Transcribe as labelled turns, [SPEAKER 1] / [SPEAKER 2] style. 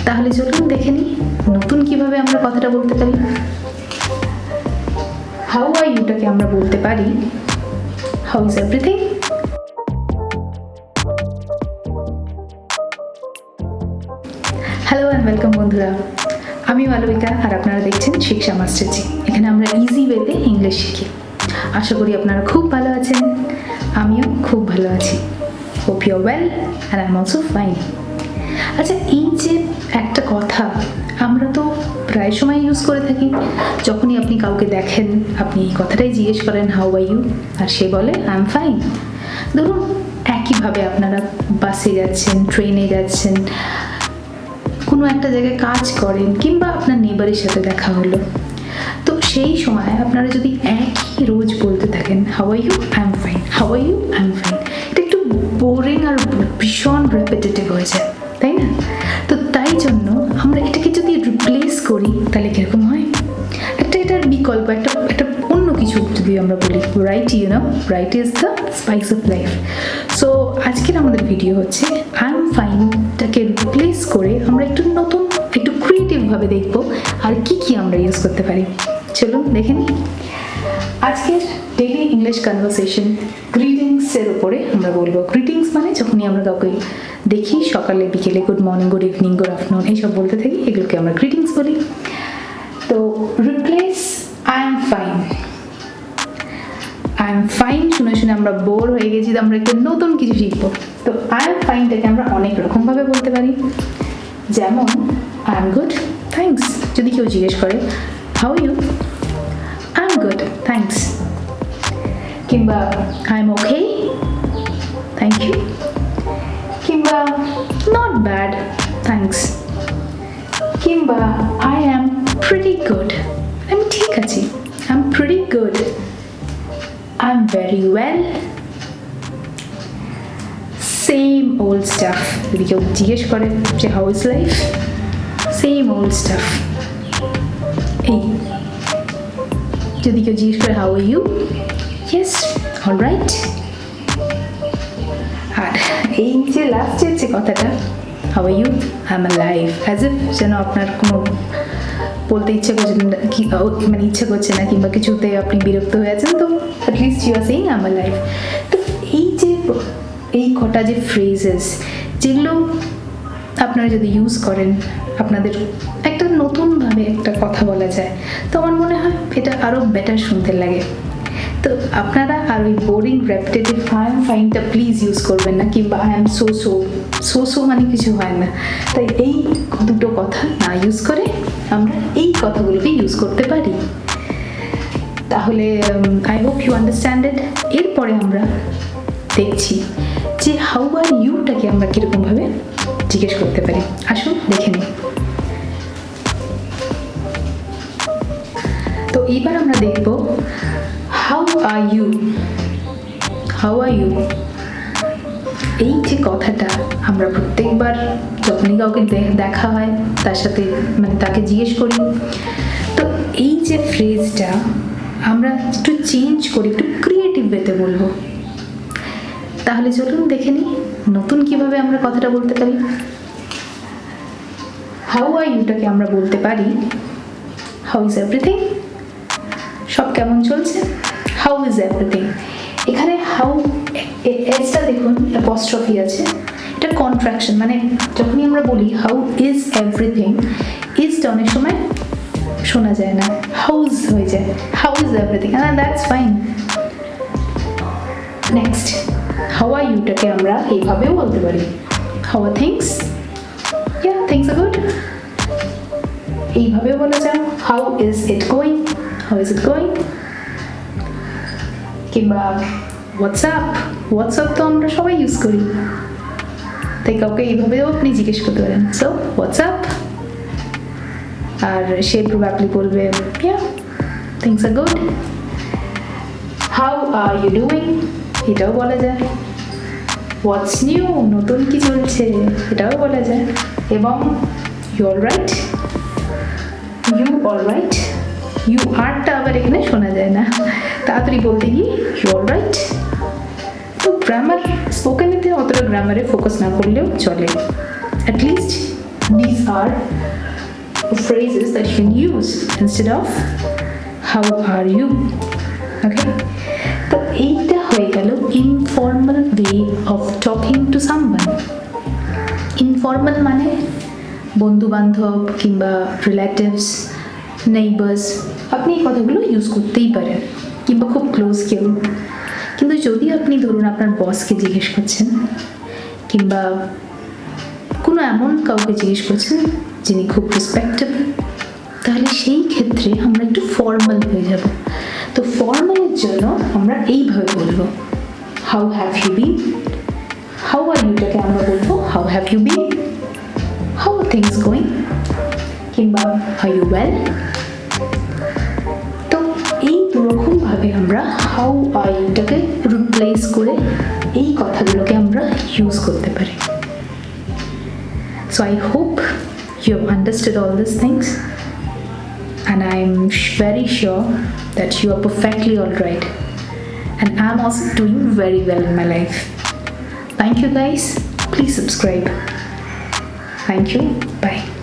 [SPEAKER 1] তাহলে চলুন দেখে নিই নতুন কিভাবে আমরা কথাটা বলতে পারি। হাউ আর ইউটাকে আমরা বলতে পারি how is everything. Hello and welcome বন্ধুরা, আমি মালবিকা আর আপনারা দেখছেন শিক্ষা মাস্টারজি। এখানে আমরা ইজি ওয়েতে ইংলিশ শিখি। আশা করি আপনারা খুব ভালো আছেন, আমিও খুব ভালো আছি। Hope you are well and I am also fine. আচ্ছা, এই যে একটা কথা আমরা তো প্রায় সময় ইউজ করে থাকি। যখনই আপনি কাউকে দেখেন, আপনি এই কথাটাই জিজ্ঞেস করেন হাউ আর ইউ, আর সে বলে আই এম ফাইন। ধরুন একইভাবে আপনারা বাসে যাচ্ছেন, ট্রেনে যাচ্ছেন, কোনো একটা জায়গায় কাজ করেন, কিংবা আপনার নেবারের সাথে দেখা হলো, তো সেই সময় আপনারা যদি একই রোজ বলতে থাকেন how are you, I am fine, how are you, I am fine, এটা একটু বোরিং আর ভীষণ রেপিটেটিভ হয়ে যায়, তাই না? তো তাই জন্য আমরা এটাকে যদি রিপ্লেস করি তাহলে কীরকম হয়, এটার বিকল্প একটা অন্য কিছু যদি আমরা বলি, right, right is the spice of life. So আজকের আমাদের ভিডিও হচ্ছে আই এম ফাইনটাকে রিপ্লেস করে আমরা একটু নতুন, একটু ক্রিয়েটিভভাবে দেখবো আর কি আমরা ইউজ করতে পারি। চলুন দেখে নিই। আজকের ডেইলি ইংলিশ কনভারসেশন গ্রিটিংসের উপরে আমরা বলবো। গ্রিটিংস মানে যখনই আমরা কাউকে দেখি সকালে বিকেলে good morning, good evening, good afternoon এইসব বলতে থাকি, এগুলোকে আমরা গ্রিটিংস বলি। তো replace I am fine. I am fine শুনে আমরা বোর হয়ে গেছি, তো আমরা একটু নতুন কিছু শিখবো। তো আই এম ফাইনটাকে আমরা অনেক রকমভাবে বলতে পারি। যেমন আই এম গুড, থ্যাঙ্কস। যদি কেউ জিজ্ঞেস করে how you, I am good, thanks. কিংবা I am okay, thank you. কিংবা নট ব্যাড, থ্যাঙ্কস। কিংবা আই অ্যাম প্রিটি গুড, আমি ঠিক আছি, I am pretty good. I am very well. Same old stuff. যদি কেউ জিজ্ঞেস করে যে how is life, same old stuff. এই যদি কেউ জিজ্ঞেস করে how are you, yes, alright. আর এই যে লাস্টের যে কথাটা how are you, I am alive, as if যেন আপনার কোনো বলতে ইচ্ছে করছে না, কি মানে ইচ্ছে করছে না, কিংবা কিছুতে আপনি বিরক্ত হয়ে আছেন, তো at least you are saying I am alive. তো এই কটা যে ফ্রেজেস, যেগুলো আপনারা যদি ইউজ করেন আপনাদের একটা নতুনভাবে একটা কথা বলা যায়, তো আমার মনে হয় এটা আরও বেটার শুনতে লাগে। তো আপনারা আর ওই বোরিং রেপিটেটিভ আই এম ফাইনটা প্লিজ ইউজ করবেন না, কিংবা আই এম সো মানে কিছু হয় না। তাই এই দুটো কথা না ইউজ করে আমরা এই কথাগুলোকে ইউজ করতে পারি। তাহলে I hope you understand it. এরপরে আমরা দেখছি যে হাউ আর ইউটাকে আমরা কীরকমভাবে জিজ্ঞেস করতে পারি। আসুন দেখে নিই। তো এইবার আমরা দেখব how are you. How are you, এই যে কথাটা আমরা প্রত্যেকবার যখনই কাউকে দেখা হয় তার সাথে মানে তাকে জিজ্ঞেস করি, তো এই যে ফ্রেজটা আমরা একটু চেঞ্জ করি, একটু ক্রিয়েটিভ ওয়েতে বলবো। তাহলে চলুন দেখে নিই নতুন কিভাবে আমরা কথাটা বলতে পারি। হাউ আর ইউটাকে আমরা বলতে পারি হাউ ইজ এভরিথিং। সব কেমন চলছে, হাউ ইজ এভরিথিং। এখানে হাউ এসটা দেখুন অ্যাপস্ট্রফি আছে, এটা কন্ট্রাকশন, মানে যখনই আমরা বলি হাউ ইজ এভরিথিং, ইজটা অনেক সময় শোনা যায় না, হাউজ হয়ে যায়, how is everything, that's fine. Next how are ইউটাকে আমরা এইভাবেও বলতে পারি how are things, ya things are good, এইভাবেও বলা যায় how is it going, how is it going. কিংবা হোয়াটসঅ্যাপ তো আমরা সবাই ইউজ করি, তাই কাউকে এইভাবেও আপনি জিজ্ঞেস করতে পারেন সো হোয়াটসঅ্যাপ, আর সে প্রবাবলি বলবে ya things are good. How are you doing, এটাও বলা যায়। হোয়াটস নিউ, নতুন কি চলছে, এটাও বলা যায়। এবং ইউ অলরাইট, ইউ আরটা আবার এখানে শোনা যায় না, তাড়াতাড়ি বলতে গিয়ে ইউ অলরাইট। তো গ্রামার স্পোকেনেতে অতটা গ্রামারে ফোকাস না করলেও চলে, at least this are phrases that you can use instead of how are you. Okay, তো এইটা হয়ে গেল informal way of talking to someone. Informal মানে বন্ধু বান্ধব কিংবা রিলেটিভস, নেইবার্স, আপনি এই কথাগুলো ইউজ করতেই পারেন, কিংবা খুব ক্লোজ কেউ। কিন্তু যদি আপনি ধরুন আপনার বসকে জিজ্ঞেস করছেন কিংবা কোনো এমন কাউকে জিজ্ঞেস করছেন যিনি খুব রেসপেক্টেবল, তাহলে সেই ক্ষেত্রে আমরা একটু ফর্মাল হয়ে যাব। তো ফর্মালের জন্য আমরা এইভাবে বলবো, how have you been. How are ইউটাকে আমরা বলবো how have you been, how are things going, কিংবা আর ইউ ওয়েল। তো এই দুরকমভাবে আমরা হাউ আর ইউটাকে রিপ্লেস করে এই কথাগুলোকে আমরা ইউজ করতে পারি। So I hope you have understood all these things, and I'm very sure that you are perfectly all right, and I'm also doing very well in my life. Thank you guys. Please subscribe. Thank you. Bye.